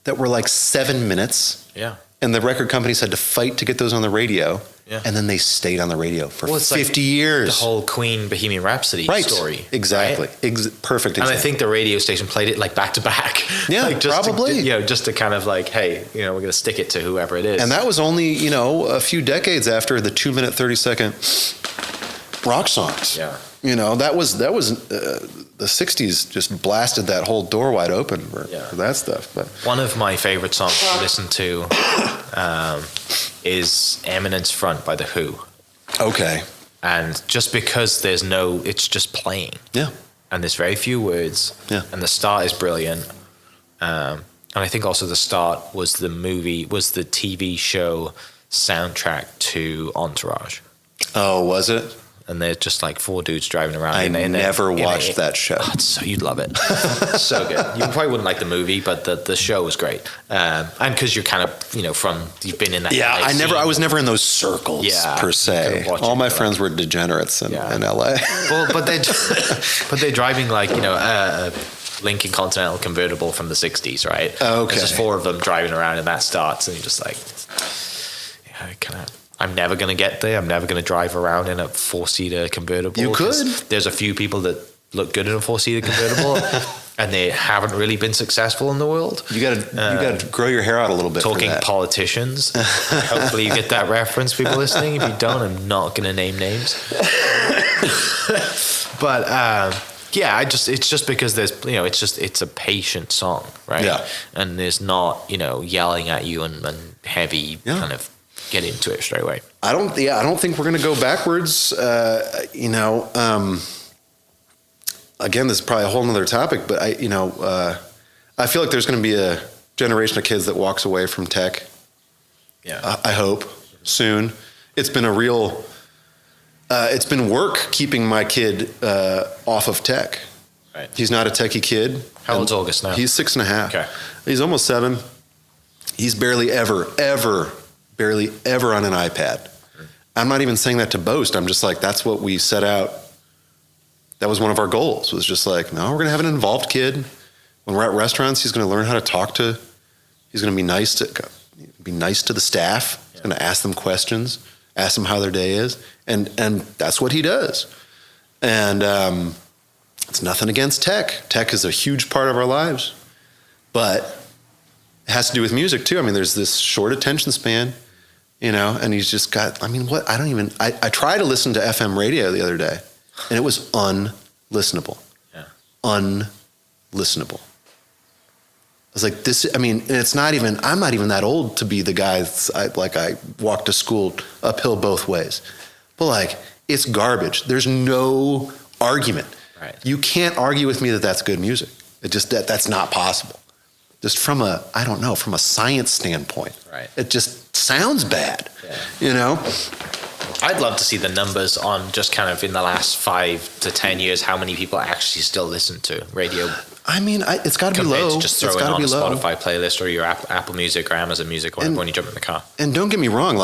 that were 7 minutes. Yeah. And the record companies had to fight to get those on the radio. Yeah. And then they stayed on the radio for 50 years. The whole Queen Bohemian Rhapsody story. Exactly. Right? Perfect example. And I think the radio station played it back to back. Yeah, probably. Just to kind of hey, we're going to stick it to whoever it is. And that was only, a few decades after the 2-minute, 30-second rock songs. Yeah. That was the 60s just blasted that whole door wide open for that stuff. But one of my favorite songs to listen to is Eminence Front by The Who. Okay. And just because it's just playing. Yeah. And there's very few words. Yeah. And the start is brilliant. And I think also the start was the TV show soundtrack to Entourage. Oh, was it? And they're just 4 dudes driving around. I never watched that show. You'd love it. So good. You probably wouldn't like the movie, but the show was great. And because you're kind of, you've been in that. Yeah, I was never in those circles per se. All my friends were degenerates in LA. Well, but they're driving a Lincoln Continental convertible from the 60s, right? Okay. There's just 4 of them driving around and that starts and you're just I'm never going to get there. I'm never going to drive around in a 4-seater convertible. You could. There's a few people that look good in a 4-seater convertible, and they haven't really been successful in the world. You got to grow your hair out a little bit. Talking politicians. Hopefully, you get that reference, people listening. If you don't, I'm not going to name names. But it's just because there's it's a patient song, right? Yeah. And there's not yelling at you and heavy kind of. Get into it straight away. I don't think we're going to go backwards. Again, this is probably a whole nother topic, but I feel like there's going to be a generation of kids that walks away from tech. Yeah. I hope soon. It's been it's been work keeping my kid off of tech. Right. He's not a techie kid. How old's August now? He's 6.5. Okay. He's almost 7. He's barely ever on an iPad. I'm not even saying that to boast. I'm just that's what we set out. That was one of our goals, was just no, we're going to have an involved kid. When we're at restaurants, he's going to learn how to he's going to be nice to the staff. He's going to ask them questions, ask them how their day is. And that's what he does. And it's nothing against tech. Tech is a huge part of our lives, but it has to do with music too. I mean, there's this short attention span, and he's just got, I tried to listen to FM radio the other day and it was unlistenable. Yeah. Unlistenable. I was like, it's not even, I'm not even that old to be the guy I walk to school uphill both ways. But it's garbage. There's no argument. Right. You can't argue with me that that's good music. It just, that's not possible. Just from a science standpoint. Right. It just sounds bad, I'd love to see the numbers on just kind of in the last 5 to 10 years, how many people actually still listen to radio. It's got to be low. To just throwing on a Spotify playlist or your Apple Music or Amazon Music when you jump in the car. And don't get me wrong,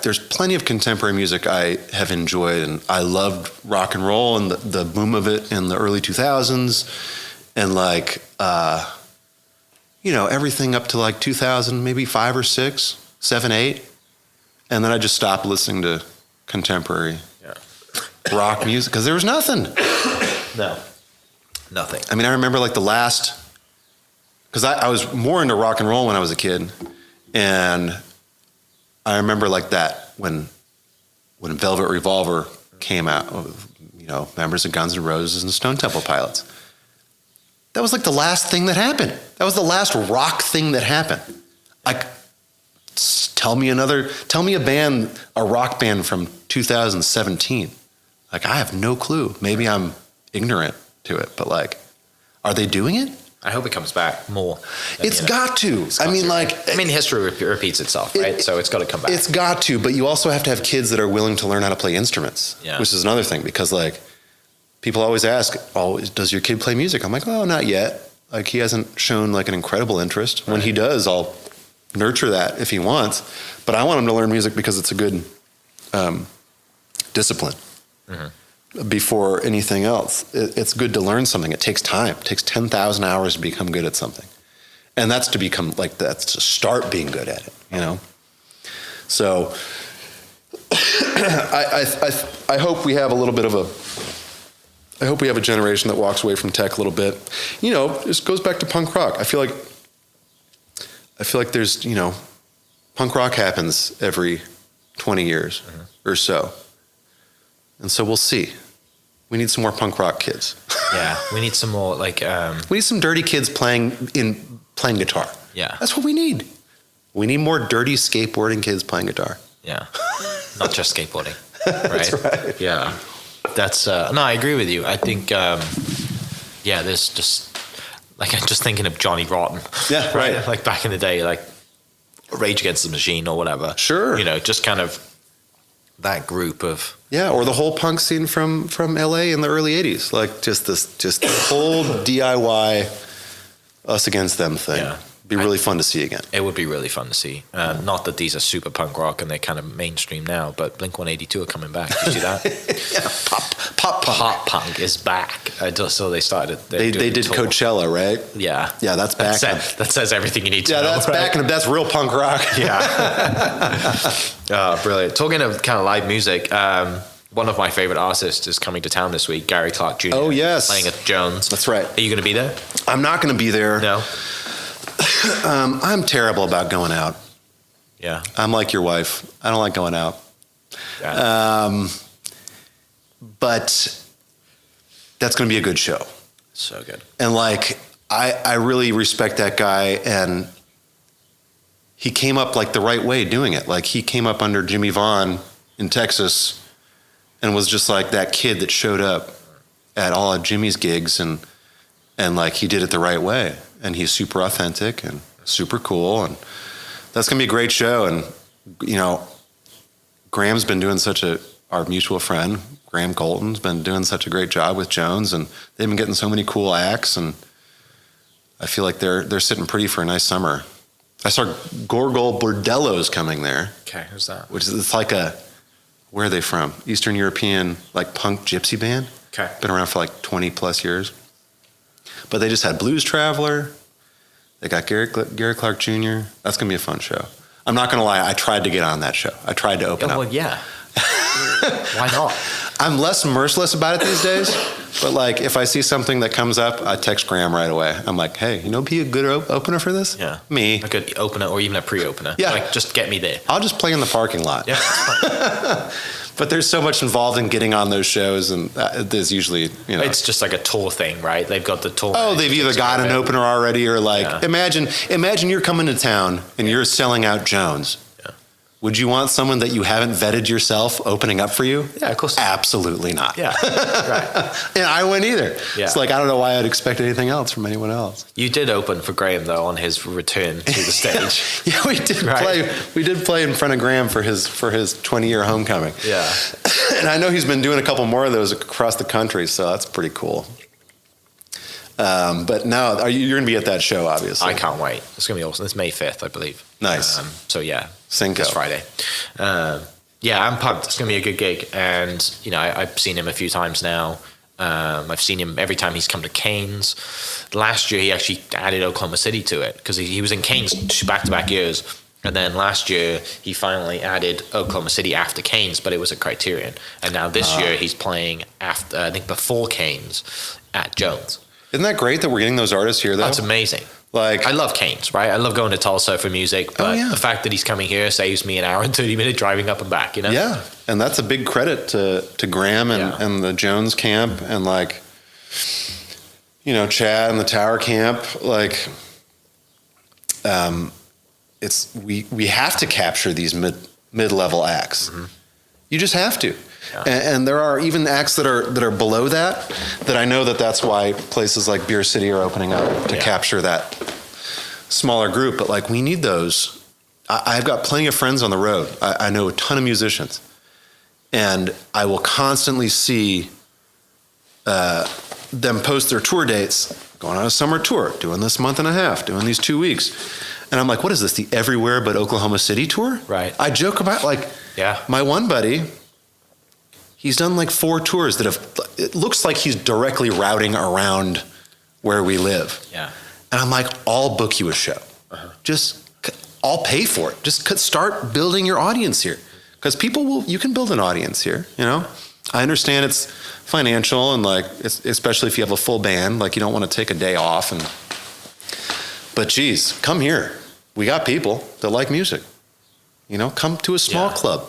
there's plenty of contemporary music I have enjoyed, and I loved rock and roll and the boom of it in the early 2000s, and everything up to 2000, maybe 5 or 6. 7, 8. And then I just stopped listening to contemporary rock music because there was nothing. No, nothing. I mean, I remember like because I was more into rock and roll when I was a kid. And I remember like that when Velvet Revolver came out, you know, members of Guns N' Roses and Stone Temple Pilots. That was like the last thing that happened. That was the last rock thing that happened. Like, tell me a band, a rock band from 2017. Like, I have no clue. Maybe I'm ignorant to it, but like, are they doing it? I hope it comes back more. It's got to. History repeats itself, right? So it's got to come back. It's got to, but you also have to have kids that are willing to learn how to play instruments, which is another thing, because like people always ask, "Oh, does your kid play music?" I'm like, "Oh, not yet." Like he hasn't shown like an incredible interest. When he does, I'll nurture that if he wants. But I want him to learn music because it's a good discipline. Mm-hmm. Before anything else, it's good to learn something. It takes time. It takes 10,000 hours to become good at something, and that's to start being good at it. You know. So I hope we have a little bit of I hope we have a generation that walks away from tech a little bit. You know, this goes back to punk rock. I feel like there's, you know, punk rock happens every 20 years or so. And so we'll see. We need some more punk rock kids. Yeah, we need some more like we need some dirty kids playing guitar. Yeah. That's what we need. We need more dirty skateboarding kids playing guitar. Yeah. Not just skateboarding. Right? That's right. Yeah. That's no, I agree with you. I think there's just like I'm just thinking of Johnny Rotten. Yeah, right. Like back in the day, like Rage Against the Machine or whatever. Sure. You know, just kind of that group of or the whole punk scene from LA in the early 80s. Like just the whole DIY us against them thing. Yeah. Be really fun to see again. It would be really fun to see. Not that these are super punk rock and they're kind of mainstream now, but Blink-182 are coming back. You see that? Pop punk is back. So they started. They did Coachella, right? Yeah. Yeah, that's back. That says everything you need to know. Yeah, that's back, and that's real punk rock. Yeah. Brilliant. Talking of kind of live music, one of my favorite artists is coming to town this week, Gary Clark Jr. Oh, yes. Playing at Jones. That's right. Are you going to be there? I'm not going to be there. No. I'm terrible about going out. Yeah. I'm like your wife. I don't like going out. Yeah. But that's going to be a good show. So good. And like, I really respect that guy, and he came up like the right way doing it. Like he came up under Jimmy Vaughn in Texas and was just like that kid that showed up at all of Jimmy's gigs, and like he did it the right way. And he's super authentic and super cool, and that's gonna be a great show. And you know, Graham's been doing our mutual friend Graham Colton's been doing such a great job with Jones, and they've been getting so many cool acts, and I feel like they're sitting pretty for a nice summer. I saw Gorgol Bordello's coming there. Okay, who's that? Which is it's like where are they from? Eastern European like punk gypsy band. Okay, been around for like 20 plus years. But they just had Blues Traveler. They got Gary Clark Jr. That's going to be a fun show. I'm not going to lie. I tried to get on that show. I tried to open up. Well, yeah. Why not? I'm less merciless about it these days. But like, if I see something that comes up, I text Graham right away. I'm like, hey, be a good opener for this? Yeah. Me. A good opener or even a pre-opener. Yeah. Like, just get me there. I'll just play in the parking lot. Yeah. But there's so much involved in getting on those shows, and there's usually, you know. It's just like a tour thing, right? They've got the tour. Oh, they've either got an opener already, or like, imagine you're coming to town and you're selling out Jones. Yeah. Would you want someone that you haven't vetted yourself opening up for you? Yeah, of course. Absolutely not. Yeah, right. And I wouldn't either. Yeah. It's like, I don't know why I'd expect anything else from anyone else. You did open for Graham, though, on his return to the stage. Yeah, we did play. We did play in front of Graham for his 20-year homecoming. Yeah. And I know he's been doing a couple more of those across the country, so that's pretty cool. But no, you're going to be at that show, obviously. I can't wait. It's going to be awesome. It's May 5th, I believe. Nice. So yeah, Cinco. This Friday. Yeah, I'm pumped. It's going to be a good gig, and you know, I've seen him a few times now. I've seen him every time he's come to Canes. Last year, he actually added Oklahoma City to it because he was in Canes back-to-back years, And then last year, he finally added Oklahoma City after Canes, but it was a Criterion. And now this year, he's playing after, I think, before Canes at Jones. Isn't that great that we're getting those artists here, though? That's amazing. Like, I love Canes, right? I love going to Tulsa for music, but the fact that he's coming here saves me an hour and 30-minute driving up and back, you know? Yeah, and that's a big credit to Graham and the Jones camp and, like, you know, Chad and the Tower camp. Like, we have to capture these mid-level acts. Mm-hmm. You just have to. Yeah. And there are even acts that are below that I know that's why places like Beer City are opening up to capture that smaller group. But like, we need those. I've got plenty of friends on the road. I know a ton of musicians, and I will constantly see them post their tour dates, going on a summer tour, doing this month and a half, doing these 2 weeks. And I'm like, what is this, the Everywhere But Oklahoma City tour? Right. I joke about, like, my one buddy, he's done like 4 tours that it looks like he's directly routing around where we live. Yeah. And I'm like, I'll book you a show. I'll pay for it. Just start building your audience here. Because you can build an audience here, you know? I understand it's financial and like, especially if you have a full band, like you don't want to take a day off. But geez, come here. We got people that like music. You know, come to a small club.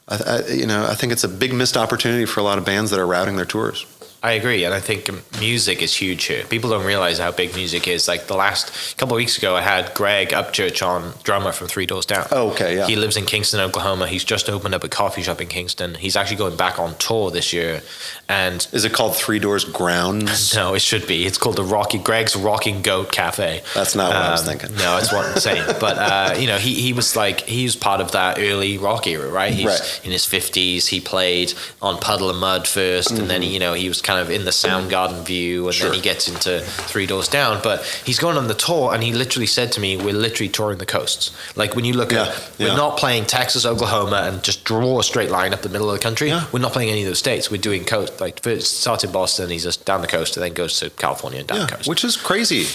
I think it's a big missed opportunity for a lot of bands that are routing their tours. I agree, and I think music is huge here. People don't realize how big music is. Like the last couple of weeks ago, I had Greg Upchurch on, drummer from Three Doors Down. Oh, okay, yeah. He lives in Kingston, Oklahoma. He's just opened up a coffee shop in Kingston. He's actually going back on tour this year. And is it called Three Doors Grounds? No, it should be. It's called Greg's Rocking Goat Cafe. That's not what I was thinking. No, it's what I'm saying. But he was part of that early rock era, right? He's in his 50s. He played on Puddle of Mud first, and then he was kind of in the Soundgarden view, and then he gets into Three Doors Down. But he's going on the tour, and he literally said to me, we're literally touring the coasts. Like when you look at, we're not playing Texas, Oklahoma, and just draw a straight line up the middle of the country. Yeah. We're not playing any of those states. We're doing coast. Like first starts in Boston, he's just down the coast, and then goes to California and down the coast. Which is crazy.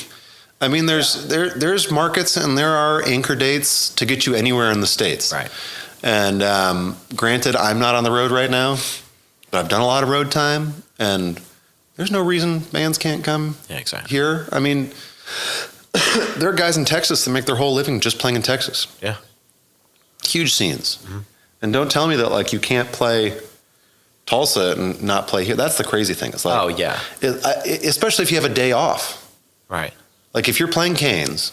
I mean, there's markets and there are anchor dates to get you anywhere in the States. Right. And granted, I'm not on the road right now, but I've done a lot of road time, and there's no reason bands can't come here. I mean, there are guys in Texas that make their whole living just playing in Texas. Yeah. Huge scenes. Mm-hmm. And don't tell me that like you can't play Tulsa and not play here. That's the crazy thing. It's like, especially if you have a day off. Right. Like if you're playing Canes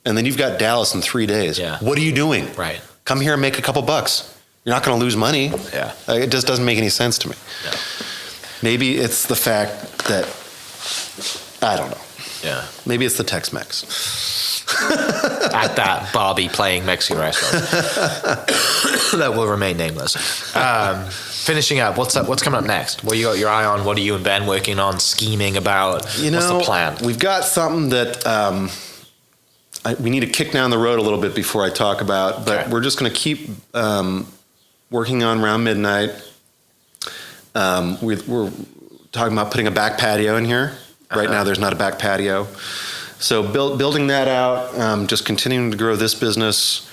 and then you've got Dallas in 3 days, what are you doing? Right. Come here and make a couple bucks. You're not going to lose money. Yeah. It just doesn't make any sense to me. No. Maybe it's the fact that, I don't know. Yeah. Maybe it's the Tex-Mex. At that Barbie playing Mexican restaurant. That will remain nameless. Finishing up, what's coming up next? What you got your eye on? What are you and Ben working on, scheming about? What's the plan? We've got something that we need to kick down the road a little bit before I talk about, but we're just going to keep working on around midnight. We're talking about putting a back patio in here. Right now, there's not a back patio. So building that out, just continuing to grow this business,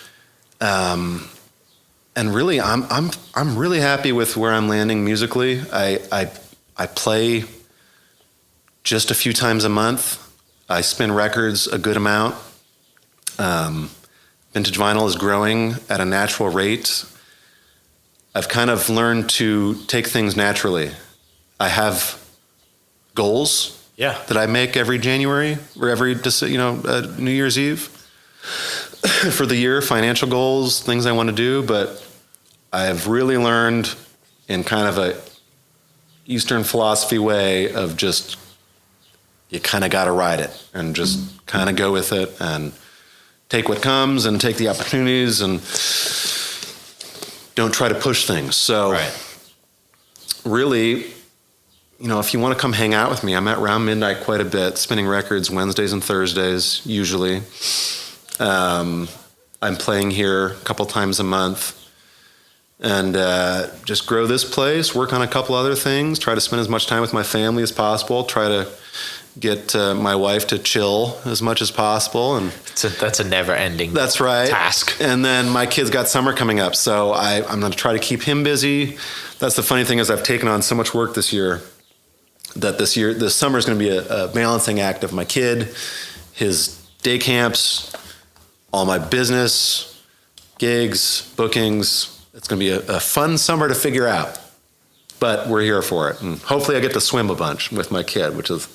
and really, I'm really happy with where I'm landing musically. I play just a few times a month. I spin records a good amount. Vintage vinyl is growing at a natural rate. I've kind of learned to take things naturally. I have goals that I make every January or every New Year's Eve for the year, financial goals, things I want to do. But I've really learned in kind of a Eastern philosophy way of just you kind of got to ride it and just kind of go with it and take what comes and take the opportunities and don't try to push things. So really, if you want to come hang out with me, I'm at Round Midnight quite a bit, spinning records Wednesdays and Thursdays, usually. I'm playing here a couple times a month. And just grow this place, work on a couple other things, try to spend as much time with my family as possible, try to get my wife to chill as much as possible, and That's a never-ending that's right task. And then my kid's got summer coming up, so I'm going to try to keep him busy. That's the funny thing is I've taken on so much work this year that this summer is going to be a balancing act of my kid, his day camps, all my business, gigs, bookings. It's going to be a fun summer to figure out, but we're here for it. And hopefully I get to swim a bunch with my kid, which is,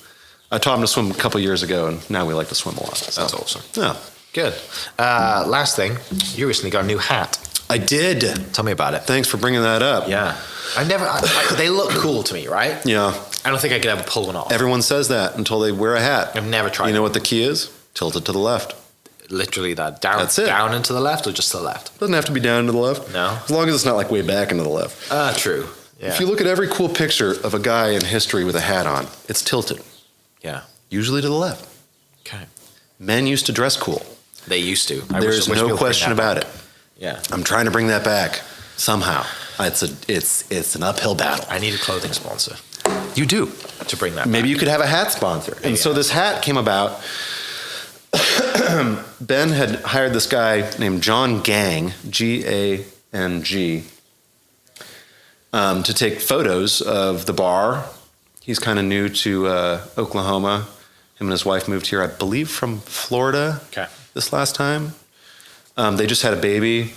I taught him to swim a couple years ago, and now we like to swim a lot. So, That's awesome. yeah. Good. Last thing, you recently got a new hat. I did. Tell me about it. Thanks for bringing that up. Yeah. They look cool to me, right? Yeah. I don't think I could ever pull one off. Everyone says that until they wear a hat. I've never tried You know it. what the key is? Tilt it to the left. Literally that. Down, That's it. down and to the left or just to the left? Doesn't have to be down to the left. No? As long as it's not like way back into the left. True. Yeah. If you look at every cool picture of a guy in history with a hat on, it's tilted, Yeah. usually to the left. Okay. Men used to dress cool. They used to. There's no question about it. Yeah. I'm trying to bring that back somehow. It's an uphill battle. I need a clothing sponsor You do. to bring that Maybe back. you could have a hat sponsor. And so this hat came about. Ben had hired this guy named John Gang, Gang, to take photos of the bar. He's kind of new to Oklahoma. Him and his wife moved here, I believe, from Florida this last time. They just had a baby.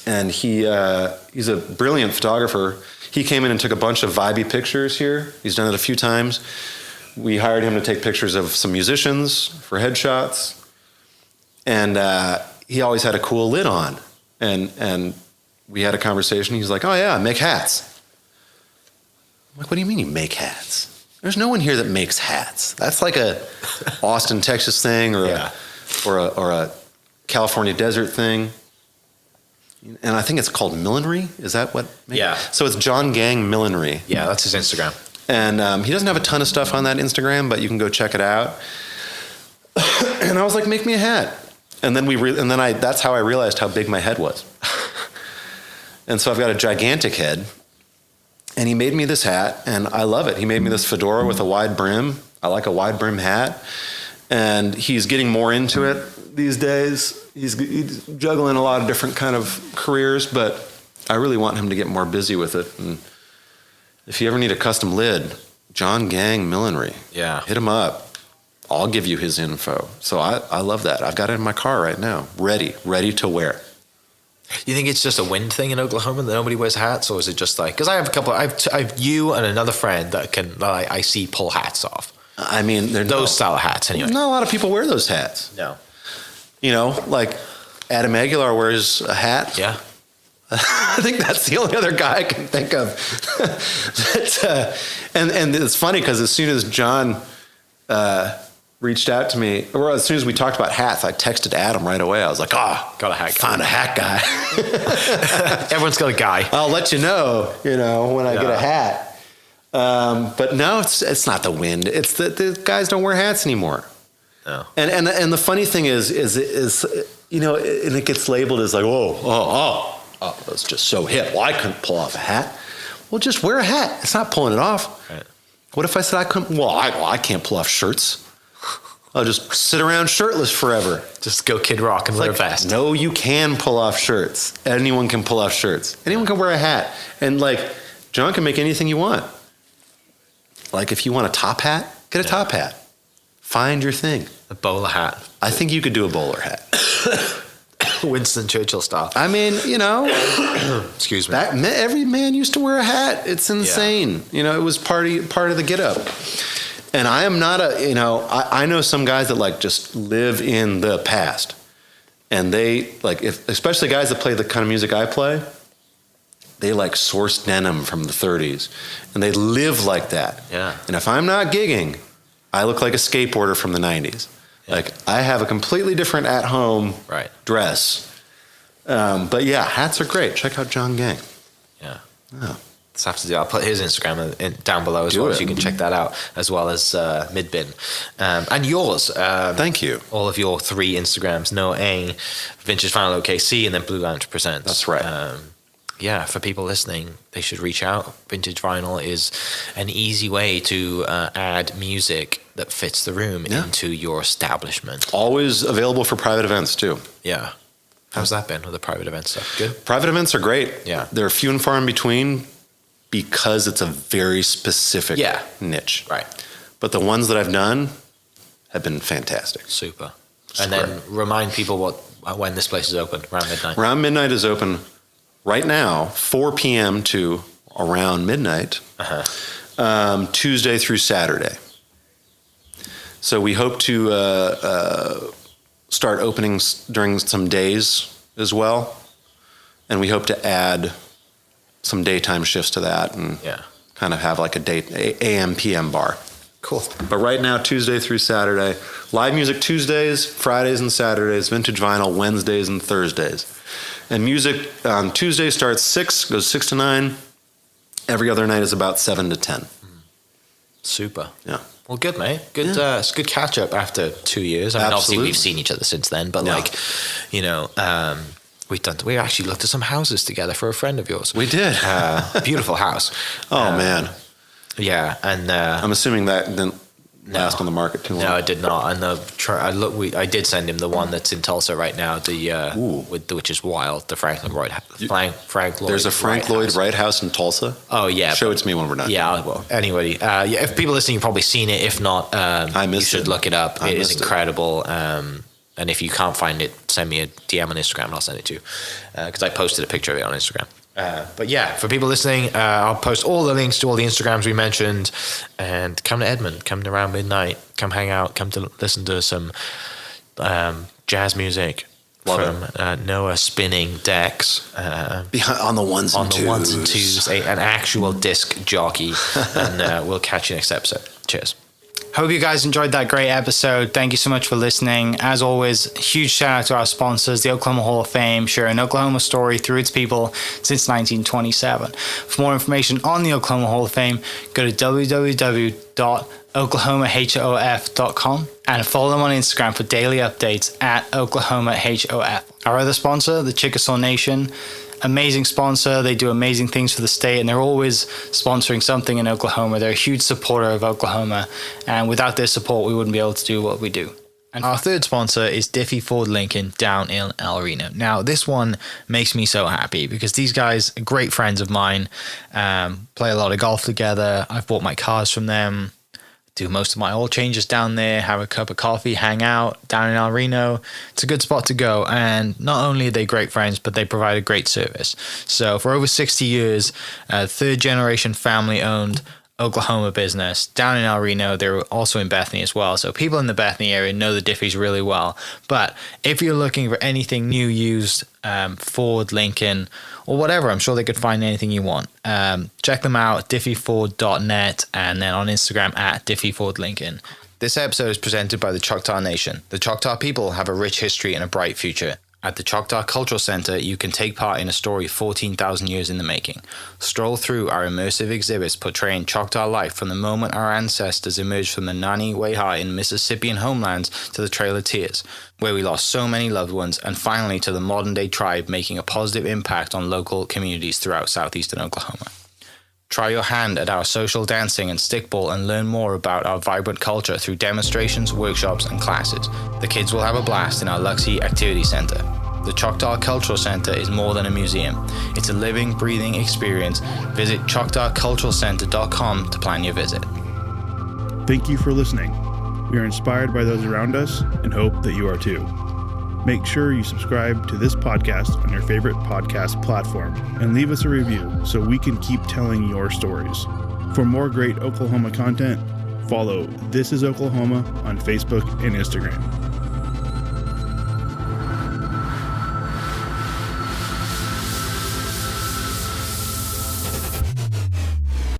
And he's a brilliant photographer. He came in and took a bunch of vibey pictures here. He's done it a few times. We hired him to take pictures of some musicians for headshots. And he always had a cool lid on. And we had a conversation. He's like, oh, yeah, I make hats. I'm like, what do you mean you make hats? There's no one here that makes hats. That's like a Austin, Texas thing or a California desert thing. And I think it's called millinery. Is that what? Yeah. So it's John Gang Millinery. Yeah, that's his Instagram. And he doesn't have a ton of stuff on that Instagram, but you can go check it out. And I was like, make me a hat. And then that's how I realized how big my head was. And so I've got a gigantic head. And he made me this hat, and I love it. He made me this fedora with a wide brim. I like a wide brim hat. And he's getting more into it these days. He's juggling a lot of different kind of careers, but I really want him to get more busy with it. And if you ever need a custom lid, John Gang Millinery. Yeah. Hit him up. I'll give you his info. So I love that. I've got it in my car right now, ready to wear. You think it's just a wind thing in Oklahoma that nobody wears hats, or is it just like? Because I have a couple. I have you and another friend that I see pull hats off. I mean, Those style of hats, anyway. Not a lot of people wear those hats. No. You know, like Adam Aguilar wears a hat. Yeah. I think that's the only other guy I can think of. And it's funny because as soon as John reached out to me, or as soon as we talked about hats, I texted Adam right away. I was like, Got a hat guy. found a hat guy. Everyone's got a guy. I'll let you know, when I get a hat. But no, it's not the wind. It's the guys don't wear hats anymore. No. And the funny thing is and it gets labeled as like, oh, that's just so hip. Well, I couldn't pull off a hat. Well, just wear a hat. It's not pulling it off. Right. What if I said I couldn't? Well, I can't pull off shirts. I'll just sit around shirtless forever. Just go Kid Rock and wear a vest. No, you can pull off shirts. Anyone can pull off shirts. Anyone can wear a hat. And like, John can make anything you want. Like if you want a top hat, get a top hat. Find your thing. A bowler hat. I think you could do a bowler hat. Winston Churchill style. I mean, Excuse me. every man used to wear a hat. It's insane. It was part of the get up. And I am not I know some guys that like just live in the past. And they like, especially guys that play the kind of music I play, they like source denim from the 30s and they live like that. Yeah. And if I'm not gigging, I look like a skateboarder from the 90s. Yeah. Like I have a completely different at home dress. But yeah, hats are great. Check out John Gang. Yeah. Oh. This have to do. I'll put his Instagram down below as well, so you can check that out, as well as Midbin and yours. Thank you. All of your 3 Instagrams: Noah Engh, Vintage Final OKC, and then Blue Lounge Presents. That's right. yeah, for people listening, they should reach out. Vintage vinyl is an easy way to add music that fits the room into your establishment. Always available for private events too. Yeah. How's that been with the private event stuff? Good? Private events are great. Yeah. They're few and far in between because it's a very specific niche. Right. But the ones that I've done have been fantastic. Super. And then remind people when this place is open, around midnight. Around midnight is open right now, 4 p.m. to around midnight, Tuesday through Saturday. So we hope to start openings during some days as well. And we hope to add some daytime shifts to that and kind of have like a AM, PM bar. Cool. But right now, Tuesday through Saturday, live music Tuesdays, Fridays and Saturdays, vintage vinyl Wednesdays and Thursdays. And music on Tuesday starts 6, goes 6 to 9. Every other night is about 7 to 10. Super. Yeah. Well, good, mate. Good. It's good catch up after 2 years. I mean, obviously we've seen each other since then, but we actually looked at some houses together for a friend of yours. We did. Beautiful house. Oh man. Yeah, and I'm assuming that didn't last on the market too long. No, it did not. And I did send him the one that's in Tulsa right now. Which is wild. The Frank Lloyd. There's a Frank Lloyd Wright house in Tulsa. Oh yeah. Show it to me when we're done. Yeah, I will. Anyway, if people listening, you've probably seen it. If not, you should look it up. It is incredible. And if you can't find it, send me a DM on Instagram and I'll send it to you. Because I posted a picture of it on Instagram. But yeah, for people listening, I'll post all the links to all the Instagrams we mentioned. And come to Edmond, come to around midnight, come hang out, come to listen to some jazz music from Noah spinning decks. On the ones and twos. An actual disc jockey. And we'll catch you next episode. Cheers. Hope you guys enjoyed that great episode. Thank you so much for listening. As always, huge shout out to our sponsors, the Oklahoma Hall of Fame, sharing Oklahoma story through its people since 1927. For more information on the Oklahoma Hall of Fame, go to www.oklahomahof.com and follow them on Instagram for daily updates at OklahomaHOF. Our other sponsor, the Chickasaw Nation, amazing sponsor. They do amazing things for the state, and they're always sponsoring something in Oklahoma. They're a huge supporter of Oklahoma, and without their support, we wouldn't be able to do what we do. And our third sponsor is Diffie Ford Lincoln down in El Reno. Now, this one makes me so happy because these guys are great friends of mine, play a lot of golf together. I've bought my cars from them, do most of my oil changes down there, have a cup of coffee, hang out down in El Reno. It's a good spot to go. And not only are they great friends, but they provide a great service. So for over 60 years, third generation family owned Oklahoma business down in El Reno. They're also in Bethany as well. So people in the Bethany area know the Diffies really well. But if you're looking for anything new, used, Ford, Lincoln, or whatever, I'm sure they could find anything you want. Check them out, diffieford.net, and then on Instagram at diffiefordlincoln. This episode is presented by the Choctaw Nation. The Choctaw people have a rich history and a bright future. At the Choctaw Cultural Center, you can take part in a story 14,000 years in the making. Stroll through our immersive exhibits portraying Choctaw life from the moment our ancestors emerged from the Nani Weha in Mississippian homelands to the Trail of Tears, where we lost so many loved ones, and finally to the modern-day tribe making a positive impact on local communities throughout southeastern Oklahoma. Try your hand at our social dancing and stickball and learn more about our vibrant culture through demonstrations, workshops, and classes. The kids will have a blast in our Luxie Activity Center. The Choctaw Cultural Center is more than a museum. It's a living, breathing experience. Visit ChoctawCulturalCenter.com to plan your visit. Thank you for listening. We are inspired by those around us and hope that you are too. Make sure you subscribe to this podcast on your favorite podcast platform and leave us a review so we can keep telling your stories. For more great Oklahoma content, follow This Is Oklahoma on Facebook and Instagram.